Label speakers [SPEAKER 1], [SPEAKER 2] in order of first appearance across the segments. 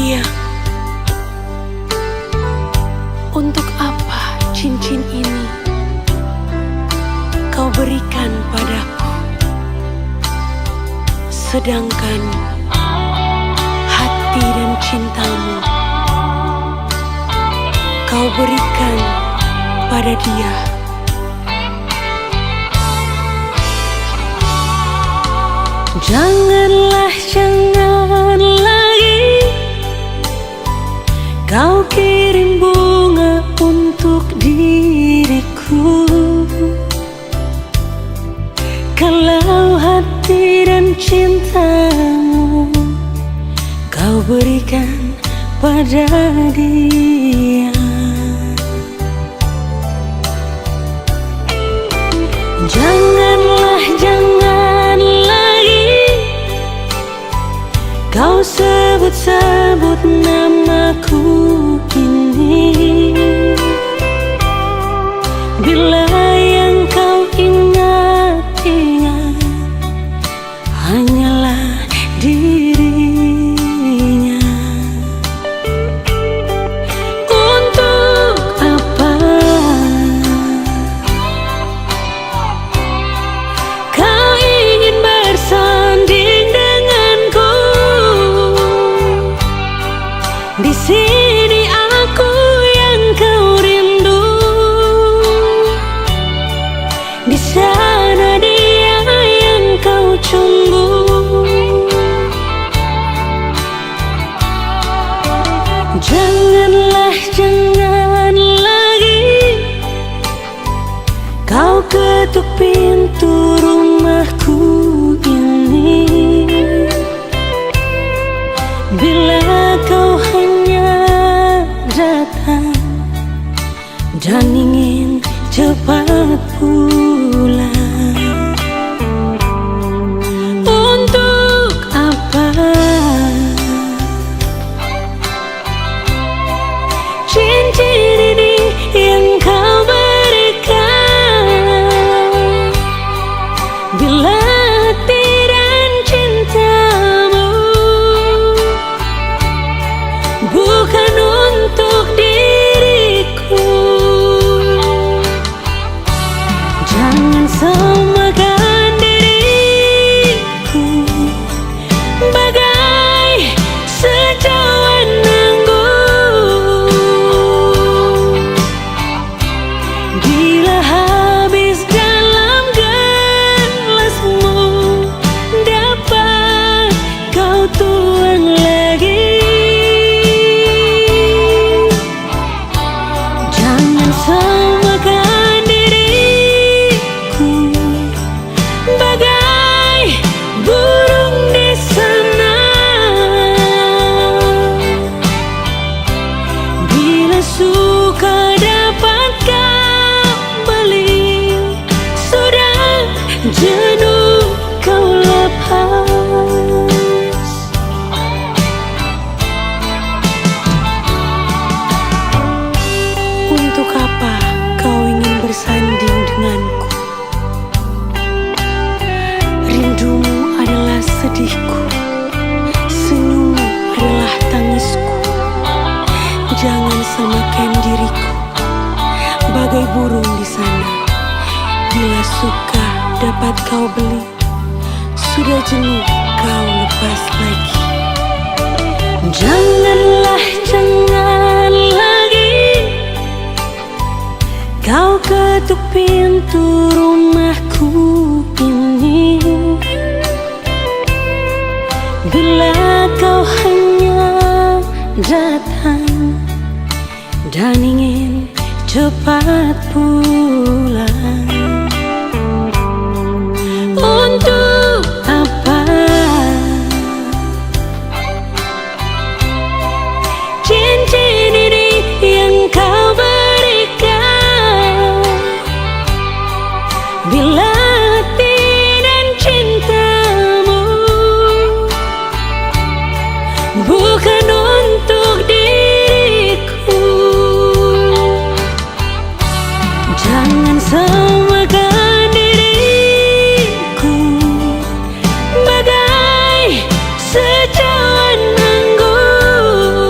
[SPEAKER 1] Iya, untuk apa cincin ini kau berikan padaku, sedangkan hati dan cintamu kau berikan pada dia.
[SPEAKER 2] Jangan lagi kau kirim bunga untuk diriku, kalau hati dan cintamu kau berikan pada dia. Jangan lagi kau sebut-sebut namaku ini, bila yang kau ingat hanyalah dirinya. Untuk apa kau ingin bersanding denganku? Di sini aku yang kau rindu, di sana dia yang kau tunggu. Jangan lagi kau ketuk pintu rumahku ini, bila kau hanya datang dan ingin cepat pulang. Untuk apa cincin ini yang kau berikan, bila hati dan cintamu bukan untuk diriku? Jangan samakan diriku bagai secawan anggur, bila habis dalam gelasmu dapat kau tuang lagi. Jangan samakan diriku bagai burung di sana, bila suka dapat kembali, sudah jenuh kau lepas.
[SPEAKER 1] Untuk apa kau ingin bersanding denganku? Rindumu adalah sedihku, senyummu adalah tangisku. Jangan samakan diriku bagai burung di sana, bila suka dapat kau beli, sudah jenuh kau lepas lagi.
[SPEAKER 2] Jangan lagi kau ketuk pintu rumahku ini, bila kau hanya datang dan ingin cepat pulang. Untuk apa cincin ini yang kau berikan, bila hati dan cintamu bukan untuk diriku? Jangan samakan diriku bagai secawan anggur,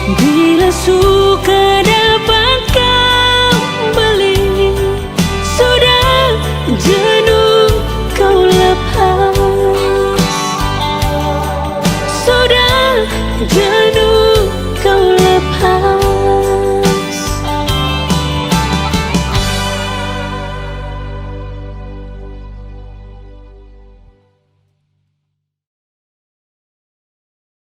[SPEAKER 2] Bila suka dapat kau beli, sudah jenuh kau lepas, sudah jenuh